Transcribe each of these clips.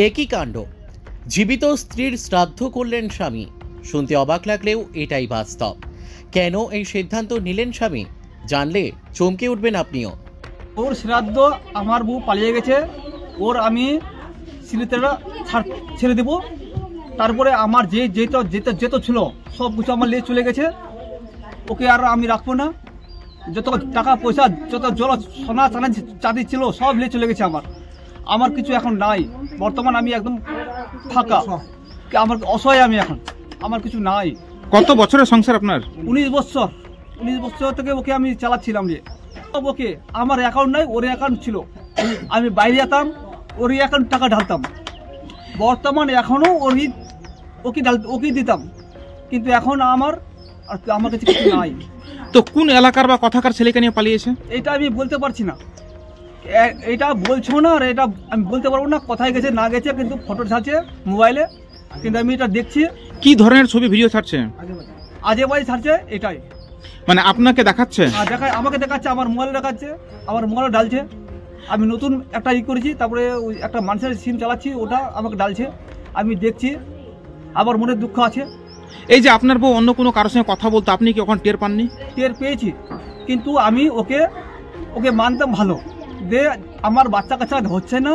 একই কাণ্ড, জীবিত স্ত্রীর শ্রাদ্ধ করলেন স্বামী। শুনতে অবাক লাগলেও এটাই বাস্তব। কেন এই সিদ্ধান্ত নিলেন স্বামী, জানলে চমকে উঠবেন আপনিও। ওর শ্রাদ্ধ আমার বউ পালিয়ে গেছে, ওর আমি স্মৃতিটা ছেড়ে দেবো। তারপরে আমার যেত ছিল সব কিছু আমার নিয়ে চলে গেছে, ওকে আর আমি রাখবো না। যত টাকা পয়সা, যত জল সোনা চাঁদি ছিল সব নিয়ে চলে গেছে। আমার কিছু এখন নাই। বর্তমান আমি একদম ফাঁকা, আমার অসহায় আমি এখন, আমার কিছু নাই। কত বছরের সংসার আপনার? 19 বছর। 19 বছর থেকে ওকে আমি চালাচ্ছিলাম। ওকে আমার অ্যাকাউন্ট নাই, ওর অ্যাকাউন্ট ছিল। আমি বাইরে যেতাম, ওর অ্যাকাউন্ট টাকা ঢালতাম। বর্তমান এখনও ওকে দিতাম, কিন্তু এখন আমার কাছে কিছু নাই। তো কোন এলাকার বা কথাকার ছেলেকে নিয়ে পালিয়েছে? এটা আমি বলতে পারছি না। এটা বলছো না, আর এটা আমি বলতে পারবো না কোথায় গেছে না গেছে, কিন্তু ফটো ছাড়ছে মোবাইলে, কিন্তু আমি এটা দেখছি। কি ধরনের ছবি ভিডিও ছাড়ছে? আজে বাজে ছাড়ছে, এটাই। মানে আপনাকে দেখাচ্ছে? আমাকে দেখাচ্ছে, আমার মোবাইলে দেখাচ্ছে, আমার মোবাইলে ডালছে। আমি নতুন একটা করেছি, তারপরে একটা মানুষের সিম চালাচ্ছি, ওটা আমাকে ডালছে, আমি দেখছি। আবার মনে দুঃখ আছে। এই যে আপনার বউ অন্য কোনো কারোর সঙ্গে কথা বলতো, আপনি কি ওখানে টের পাননি? টের পেয়েছি, কিন্তু আমি ওকে মানতাম ভালো, যে আমার বাচ্চা কাচ্চা হচ্ছে না,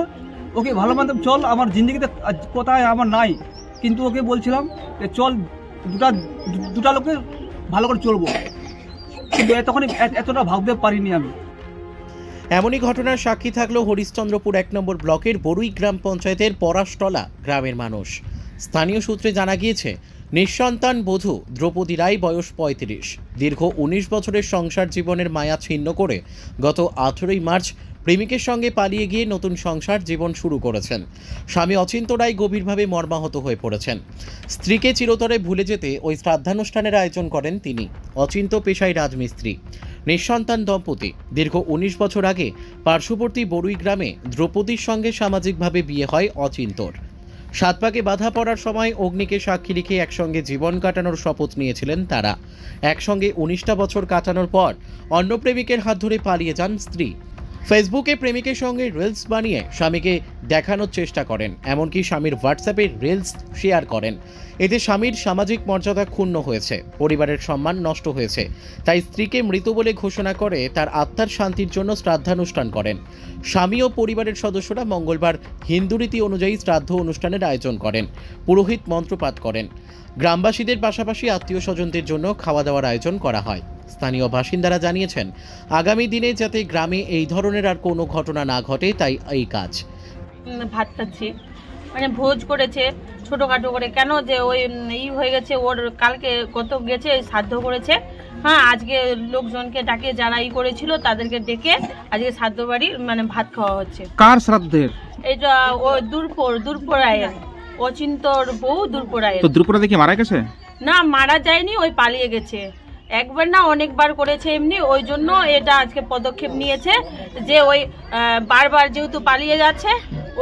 ওকে ভালো মানতাম। চল, আমার জিন্দগিতে কোথায় আমার নাই, কিন্তু ওকে বলছিলাম যে চল দুটা লোকের ভালো করে চলবো, কিন্তু তখন এতটা ভাবতে পারিনি আমি। এমনই ঘটনার সাক্ষী থাকলো হরিশ্চন্দ্রপুর 1 নম্বর ব্লকের বরুই গ্রাম পঞ্চায়েতের পরাশতলা গ্রামের মানুষ। স্থানীয় সূত্রে জানা গিয়েছে, নিঃসন্তান বধূ দ্রৌপদী রায়, বয়স 35, দীর্ঘ 19 বছরের সংসার জীবনের মায়া ছিন্ন করে গত 18ই মার্চ প্রেমিকের সঙ্গে পালিয়ে গিয়ে নতুন সংসার জীবন শুরু করেছেন। স্বামী অচিন্ত রায় গভীরভাবে মর্মাহত হয়ে পড়েছেন। স্ত্রীকে চিরতরে ভুলে যেতে ওই শ্রাদ্ধানুষ্ঠানের আয়োজন করেন তিনি। অচিন্ত পেশায় রাজমিস্ত্রি। নিঃসন্তান দম্পতি। দীর্ঘ 19 বছর আগে পার্শ্ববর্তী বরুই গ্রামে দ্রৌপদীর সঙ্গে সামাজিকভাবে বিয়ে হয় অচিন্তর। 7 পাকে বাধা পড়ার সময় অগ্নিকে সাক্ষী রেখে একসঙ্গে জীবন কাটানোর শপথ নিয়েছিলেন তারা। একসঙ্গে 19টা বছর কাটানোর পর অন্য প্রেমিকের হাত ধরে পালিয়ে যান স্ত্রী। ফেসবুকে প্রেমিকের সঙ্গে রিলস বানিয়ে স্বামীকে দেখানোর চেষ্টা করেন, এমনকি স্বামীর হোয়াটসঅ্যাপে রিলস শেয়ার করেন। এতে স্বামীর সামাজিক মর্যাদা ক্ষুণ্ণ হয়েছে, পরিবারের সম্মান নষ্ট হয়েছে। তাই স্ত্রীকে মৃত বলে ঘোষণা করে তার আত্মার শান্তির জন্য শ্রাদ্ধানুষ্ঠান করেন। স্বামী ও পরিবারের সদস্যরা মঙ্গলবার হিন্দু রীতি অনুযায়ী শ্রাদ্ধ অনুষ্ঠানের আয়োজন করেন। পুরোহিত মন্ত্রপাঠ করেন। গ্রামবাসীদের পাশাপাশি আত্মীয় স্বজনদের জন্য খাওয়া দাওয়ার আয়োজন করা হয়। স্থানীয় বাসিন্দারা জানিয়েছেন, আগামী দিনে যাতে গ্রামে এই ধরনের আর কোনো ঘটনা না ঘটে, তাই এই কাজ। ভাত খাচ্ছে, মানে ভোজ করেছে ছোটখাটো করে, কেন যে ওই হয়ে গেছে, ওর কালকে কত গেছে শ্রাদ্ধ করেছে। হ্যাঁ, আজকে লোকজনকে ডাকে, যারা করেছিল তাদেরকে ডেকে আজকে শ্রাদ্ধ বাড়ি মানে ভাত খাওয়া হচ্ছে। কার শ্রাদ্ধের? এটা ও দুরপরায়ের, অচিন্তর বউ দুরপরায়ের। তো দুরপরা দেখে মারা গেছে? না, মারা যায়নি, ওই পালিয়ে গেছে। একবার না অনেকবার করেছে এমনি, ওই জন্য এটা আজকে পদক্ষেপ নিয়েছে যে ওই বারবার যেহেতু পালিয়ে যাচ্ছে,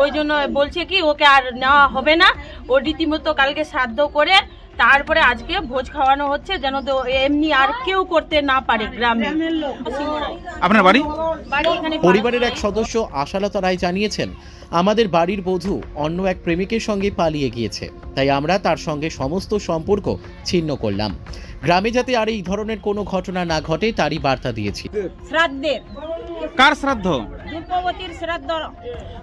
ওই জন্য বলছে কি ওকে আর নেওয়া হবে না। ও রীতিমতো কালকে শ্রাদ্ধ করে তারপরে আজকে ভোজ খাওয়ানো হচ্ছে, যেন তো এমনি আর কেউ করতে না পারে গ্রামে। আপনার বাড়ি? পরিবারের এক সদস্য আশালতা রায় জানিয়েছেন, আমাদের বাড়ির বধূ অন্য এক প্রেমিকের সঙ্গে পালিয়ে গিয়েছে, তাই আমরা তার সঙ্গে সমস্ত সম্পর্ক ছিন্ন করলাম। গ্রামে যাতে আর এই ধরনের কোনো ঘটনা না ঘটে তারই বার্তা দিয়েছি। শ্রাদ্ধের? কার শ্রাদ্ধ? দ্রৌপদীর শ্রাদ্ধ।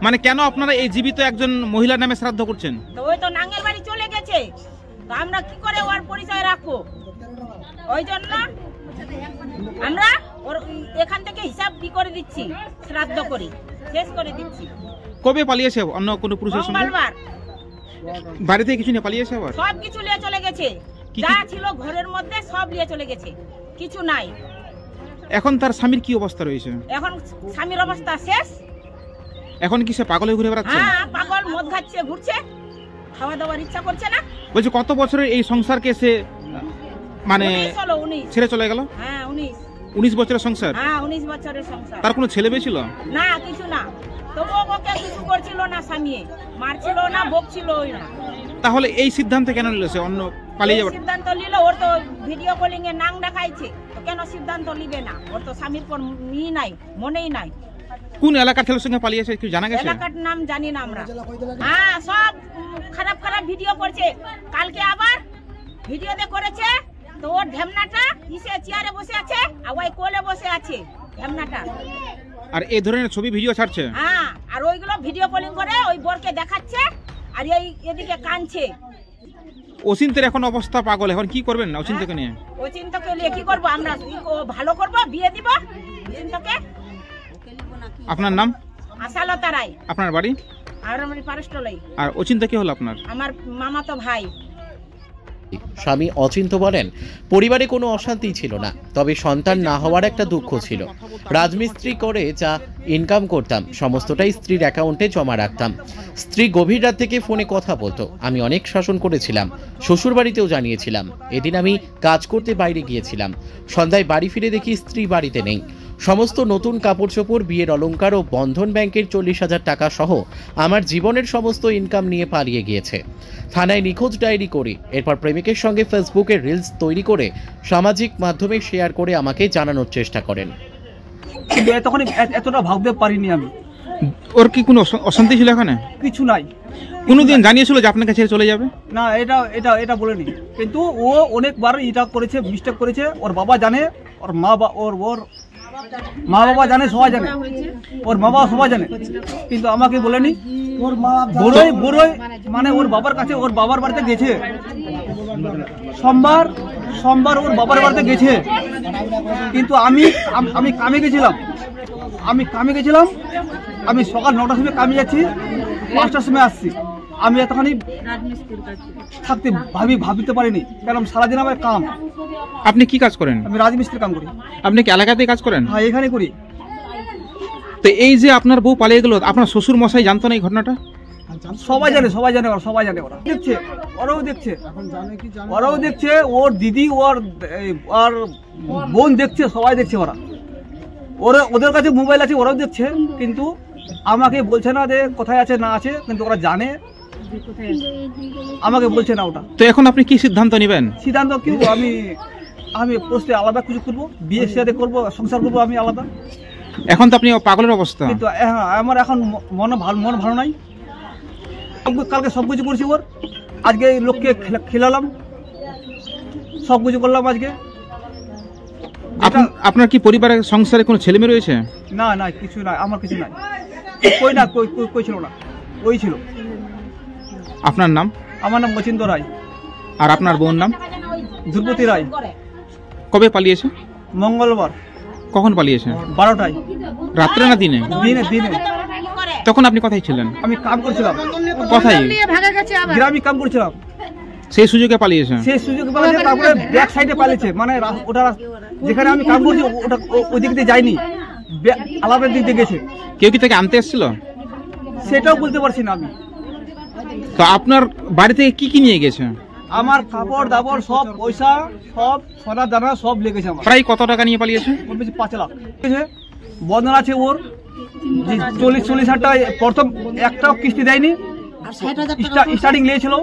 মানে কেন আপনারা এই জীবিত একজন মহিলার নামে শ্রাদ্ধ করছেন? তো ওই তো নাঙ্গেল বাড়ি চলে গেছে, তো আমরা কি করে ওর পরিচয় রাখবো? ওই জন্য আমরা ওর এখান থেকে হিসাব কি করে দিচ্ছি, শ্রাদ্ধ করি শেষ করে দিচ্ছি। কবে পালিয়েছে অন্য কোনো পুরুষের সঙ্গে? মঙ্গলবার। বাড়ি থেকে কিছু নিয়ে পালিয়েছে? আবার সব কিছু নিয়ে চলে গেছে, যা ছিল ঘরের মধ্যে সব নিয়ে চলে গেছে, কিছু নাই। এখন তার স্বামীর কি অবস্থা রয়েছে? এখন স্বামীর অবস্থা শেষ। এখন কি সে পাগল হয়ে ঘুরে বেড়াচ্ছে? হ্যাঁ, পাগল, মদ খাচ্ছে, ঘুরছে, খাওয়া দাওয়ার ইচ্ছা করছে না। বলছে কত বছরের এই সংসারকে সে মানে ছেড়ে চলে গেল? হ্যাঁ, 19 বছরের সংসার। হ্যাঁ, 19 বছরের সংসার। তার কোনো ছেলে মেয়ে ছিল না? কিছু না। তবুও ওকে কিছু করছিল না, স্বামী মারছিল না, বকছিলই না। তাহলে এই সিদ্ধান্ত কেন নিল সে অন্য পালিয়ে যাবে? সিদ্ধান্ত নিল, ওর তো ভিডিও কলিং এ নাং দেখাইছে, তো কেন সিদ্ধান্ত নিবে না? ওর তো স্বামীর পর নাই, মনেই নাই। কোন এলাকার ছেলের সঙ্গে পালিয়েছে কি জানা গেছে? এলাকার নাম জানি না আমরা। হ্যাঁ, সব খারাপ খারাপ ভিডিও করছে। কালকে আবার ভিডিওতে করেছে, তো ওর ঢেমনাটা ইসে চেয়ারে বসে আছে আর ওই কোলে বসে আছে ঢেমনাটা। আর এই ধরনের ছবি ভিডিও ছাড়ছে? হ্যাঁ, আর ওইগুলো ভিডিও কলিং করে ওই বরকে দেখাচ্ছে আর এই এদিকে কানছে। অচিন্তের এখন অবস্থা পাগল, এখন কি করবেন অচিন্তকে নিয়ে? অচিন্তকে নিয়ে কি করবো আমরা? ভালো করবো, বিয়ে দিব অচিন্তকে। আপনার নাম? আশালতা রায়। আপনার বাড়ি? আর আমি পারস্টলাই। আর অচিন্ত কি হলো আপনার? আমার মামাতো ভাই। স্বামী অচিন্ত বলেন, পরিবারে কোনো অশান্তি ছিল না, তবে সন্তান না হওয়ার একটা দুঃখ ছিল। রাজমিস্ত্রি করে যা ইনকাম করতাম সমস্তটাই স্ত্রীর অ্যাকাউন্টে জমা রাখতাম। স্ত্রী গভীর রাত থেকে ফোনে কথা বলতো, আমি অনেক শাসন করেছিলাম, শ্বশুর বাড়িতেও জানিয়েছিলাম। এদিন আমি কাজ করতে বাইরে গিয়েছিলাম, সন্ধ্যায় বাড়ি ফিরে দেখি স্ত্রী বাড়িতে নেই। সমস্ত নতুন কাপড় চোপড়, বিয়ের অলংকার ও বন্ধন ব্যাংকের 40,000 টাকা সহ আমার জীবনের সমস্ত ইনকাম নিয়ে পালিয়ে গিয়েছে। থানায় নিখোঁজ ডায়েরি করি। এরপর প্রেমিকের সঙ্গে ফেসবুকে রিলস তৈরি করে সামাজিক মাধ্যমে শেয়ার করে আমাকে জানানোর চেষ্টা করেন। কিন্তু তখন এতটা ভাবতে পারিনি আমি। ওর কি কোনো অশান্তি ছিল এখানে? কিছু নাই। কোনোদিন জানিয়েছিল যে আপনাকে ছেড়ে চলে যাবে? না, এটা বলেনি। কিন্তু ও অনেকবার এটা করেছে, মিস্টেক করেছে। ওর বাবা জানে, ওর মা বাবা জানে, সবাই জানে, ওর মা বাবা সবাই জানে, কিন্তু আমাকে বলেনি। বড়ই মানে ওর বাবার কাছে, ওর বাবার বাড়িতে গেছে সোমবার ওর বাবার বাড়িতে গেছে। কিন্তু আমি কামে গেছিলাম। আমি সকাল 9টার সময় কামে যাচ্ছি, 5টার সময় আসছি। আমি এতখানি থাকতে ভাবিতে পারিনি, কারণ সারাদিন আমার কাম। আপনি কি কাজ করেন? আমি রাজমিস্ত্রির কাম করি। আপনি কি এলাকাতেই কাজ করেন? হ্যাঁ, এখানে করি। তো এই যে আপনার বউ পালিয়ে গেল, আপনার শ্বশুর মশাই জানতো না এই ঘটনাটা? সবাই জানে ওরা দেখছে, ওরাও দেখছে, ওর দিদি, ওর বোন দেখছে, সবাই দেখছে। ওদের কাছে মোবাইল আছে, ওরাও দেখছে, কিন্তু আমাকে বলছে না যে কোথায় আছে না আছে, কিন্তু ওরা জানে, আমাকে বলছে না ওটা। তো এখন আপনি কি সিদ্ধান্ত নেবেন? সিদ্ধান্ত কি, আমি পোস্টে আলাদা কিছু করবো, বিয়ে সাথে করবো, সংসার করবো আমি আলাদা। এখন তো আপনি পাগলের অবস্থা। কিন্তু আমার এখন মন ভালো নাই। কালকে সবকিছু করছি ওর, আজকে লোককে খেলালাম, সবকিছু করলাম আজকে। আপনার কি পরিবারের সংসারে কোনো ছেলে মেয়ে রয়েছে? না, কিছু নাই, আমার কিছু নাই। কই ছিল না, ওই ছিল। আপনার নাম? আমার নাম অচিন্ত রায়। আর আপনার বোন নাম? ধ্রুপতি রায়। কবে পালিয়েছে? মঙ্গলবার। কখন পালিয়েছে? 12টায়। রাত্রে না দিনে? দিনে। তখন আপনি কোথায় ছিলেন? আমি কাম করছিলাম। কোথায়? গ্রামে কাম করছিলাম। সেই সুযোগে পালিয়েছে? তারপরে ব্যাক সাইডে পালিয়েছে, মানে ওটা যেখানে আমি কাম করছি ওটা ওই দিক দিয়ে যায়নি, আলাদা দিক দিয়ে গেছে। কেউ কি তাকে আনতে এসেছিল? সেটাও বলতে পারছি না আমি। তো আপনার বাড়ি থেকে কি নিয়ে গেছে? আমার কাপড় দাপড়, সব পয়সা, সব সোনা দানা সব লেগেছে আমার। প্রায় কত টাকা নিয়ে পালিয়েছে? 5 লাখ। বন্ধন আছে ওর 40,000 টাকা। প্রথম একটাও কিস্তি দেয়নি, স্টার্টিং নিয়েছিল,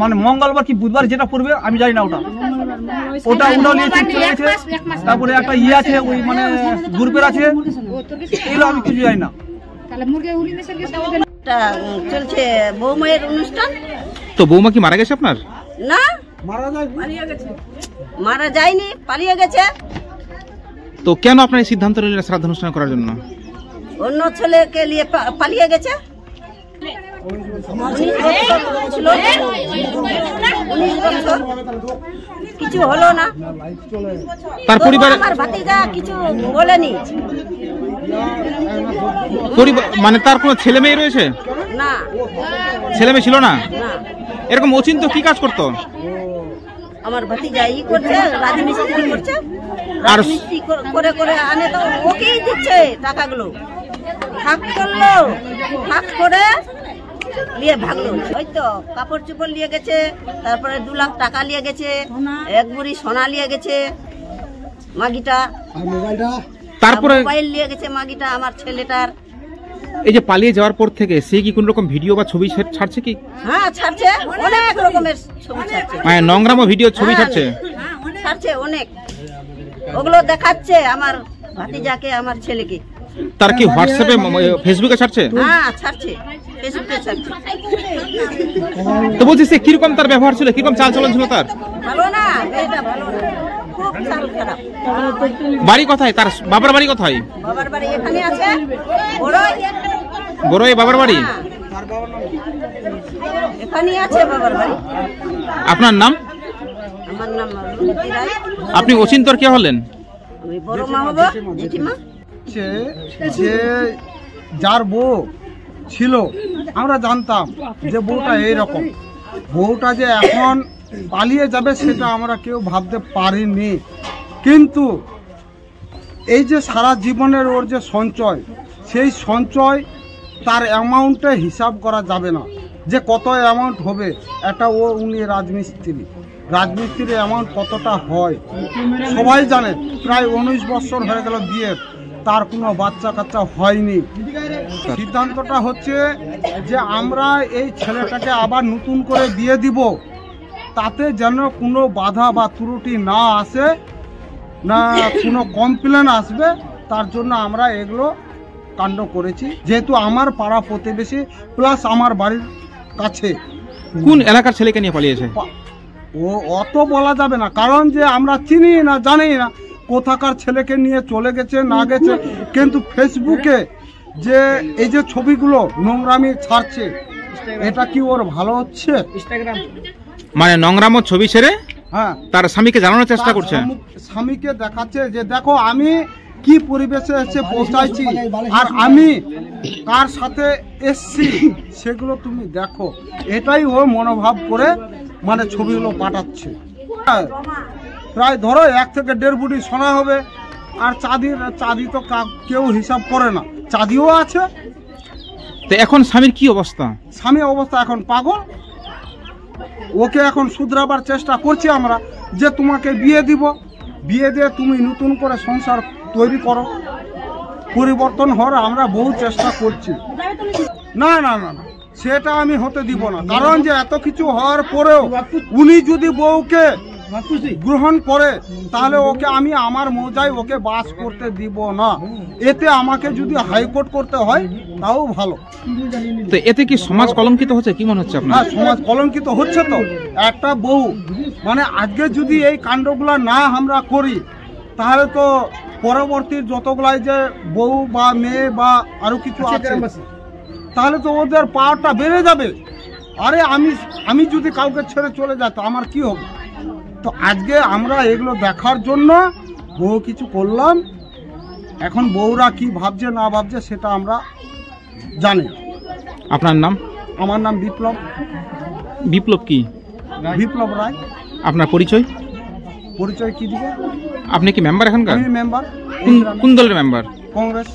মানে মঙ্গলবার কি বুধবার যেটা পড়বে আমি জানি না, ওটা নিয়েছে। তারপরে একটা আছে, ওই মানে গ্রুপের আছে, এগুলো আমি কিছু জানি না। চলছে বৌমায়ের অনুষ্ঠান। তো বৌমা কি মারা গেছে আপনার? না, মারা যায়নি, পালিয়ে গেছে। তো কেন আপনার এই সিদ্ধান্ত নিলেন শ্রাদ্ধ অনুষ্ঠান করার জন্য? অন্য ছেলেকে নিয়ে পালিয়ে গেছে। কিছু হলো না। তার পরিবারে আমার ভাতিজা কিছু বলেনি। মানে তার কোনো ছেলে মেয়ে রয়েছে? না, ছেলে মেয়ে ছিল না। এরকম অচিন্ত কি কাজ করতো? আমার ভাতিজা করছে, রাজমিস্ত্রি করছে। রাজমিস্ত্রি করে আনে, তো ওকেই দিচ্ছে টাকাগুলো। ভাগ করলো, ভাগ করে নিয়ে ভাগলো। ওই তো কাপড় চোপড় নিয়ে গেছে, তারপরে 2 লাখ টাকা নিয়ে গেছে, 1 ভরি সোনা নিয়ে গেছে মাগিটা। তারপরে মোবাইল নিয়ে গেছে মাগিটা আমার ছেলেটার। এই যে পালিয়ে যাওয়ার পর থেকে সে কি কোন রকম ভিডিও বা ছবি ছাড়ছে কি? হ্যাঁ, ছাড়ছে, অনেক রকমের ছবি ছাড়ছে। মানে নোংরামো ভিডিও ছবি ছাড়ছে? ছাড়ছে অনেক। ওগুলো দেখাচ্ছে আমার ভাতিজাকে, আমার ছেলেকে তার কি হোয়াটসঅ্যাপে ফেসবুকে ছাড়ছে? হ্যাঁ ছাড়ছে, ফেসবুকে ছাড়ছে। তো বলছি সে কিরকম তার ব্যবহার ছিল, কিরকম চাল চলন ছিল তার? ভালো না, মেয়েটা ভালো না, খুব চাল খারাপ। বাড়ি কোথায় তার? বাবার বাড়ি কোথায়? বাবার বাড়ি এখানে আছে, বড়ই। বড়ই বাবার বাড়ি? এখানে আছে বাবার বাড়ি। আপনার নাম? আমার নাম রুমতি রায়। আপনি অচিন্তর কে হলেন? আমি বড় মা হব, জেঠিমা। যে যার বউ ছিল আমরা জানতাম যে বউটা এইরকম, বউটা যে এখন পালিয়ে যাবে সেটা আমরা কেউ ভাবতে পারিনি। কিন্তু এই যে সারা জীবনের ওর যে সঞ্চয়, সেই সঞ্চয় তার অ্যামাউন্টে হিসাব করা যাবে না যে কত অ্যামাউন্ট হবে। এটা উনি রাজমিস্ত্রির অ্যামাউন্ট কতটা হয় সবাই জানে। প্রায় 19 বছর হয়ে গেল বিয়ের, তার কোনো বাচ্চা কাচ্চা হয়নি। সিদ্ধান্তটা হচ্ছে যে আমরা এই ছেলেটাকে আবার নতুন করে দিয়ে দিব, তাতে যেন কোনো বাধা বা ত্রুটি না আসে, না কোনো কমপ্লেন আসবে। তার জন্য আমরা এগুলো কাণ্ড করেছি, যেহেতু আমার পাড়া প্রতিবেশী প্লাস আমার বাড়ির কাছে। কোন এলাকার ছেলেকে নিয়ে পালিয়েছে? ও অত বলা যাবে না, কারণ যে আমরা চিনি না, জানি না কোথাকার ছেলেকে নিয়ে চলে গেছে না গেছে। কিন্তু ফেসবুকে যে এই যে ছবিগুলো নোংরামি ছাড়ছে, এটা কি ওর ভালো হচ্ছে? মানে নোংরামো ছবি ছেড়ে হ্যাঁ, তার স্বামীকে জানানোর চেষ্টা করছে। স্বামীকে দেখাচ্ছে যে দেখো আমি কি পরিবেশে এসে পৌঁছাইছি আর আমি কার সাথে এসছি সেগুলো তুমি দেখো। এটাই ও মনোভাব করে মানে ছবিগুলো পাঠাচ্ছে। প্রায় ধরো 1 থেকে 1.5 বুটি সোনা হবে। আর চাঁদি তো কেউ হিসাব করে না, চাঁদিও আছে। তো এখন স্বামীর কি অবস্থা? স্বামীর অবস্থা এখন পাগল। ওকে এখন শুধরাবার চেষ্টা করছি আমরা, যে তোমাকে বিয়ে দিব, বিয়ে দিয়ে তুমি নতুন করে সংসার তৈরি করো, পরিবর্তন হওয়ার আমরা বহু চেষ্টা করছি। না না না না, সেটা আমি হতে দিব না। কারণ যে এত কিছু হওয়ার পরেও উনি যদি বউকে গ্রহণ করে, তাহলে ওকে আমি আমার মৌজায় ওকে বাস করতে দিব না। এতে আমাকে যদি হাইকোর্ট করতে হয় তাও ভালো। তো এতে কি সমাজ কলঙ্কিত হচ্ছে, কি মনে হচ্ছে আপনার? হ্যাঁ, সমাজ কলঙ্কিত হচ্ছে। তো একটা বউ মানে আজকে যদি এই কাণ্ডগুলা না আমরা করি, তাহলে তো পরবর্তী যতগুলাই যে বউ বা মেয়ে বা আরো কিছু আছে, তাহলে তো ওদের পাওয়ারটা বেড়ে যাবে। আরে আমি যদি কাউকে ছেড়ে চলে যাই তো আমার কি হবে? তো আজকে আমরা এগুলো দেখার জন্য বহু কিছু করলাম। এখন বউরা কি ভাবছে না ভাবছে সেটা আমরা জানি। আপনার নাম? আমার নাম বিপ্লব। বিপ্লব কি? বিপ্লব রায়। আপনার পরিচয়? পরিচয় কি দিব? আপনি কি মেম্বার এখানকার? আমি মেম্বার। কোন দলের মেম্বার? কংগ্রেস।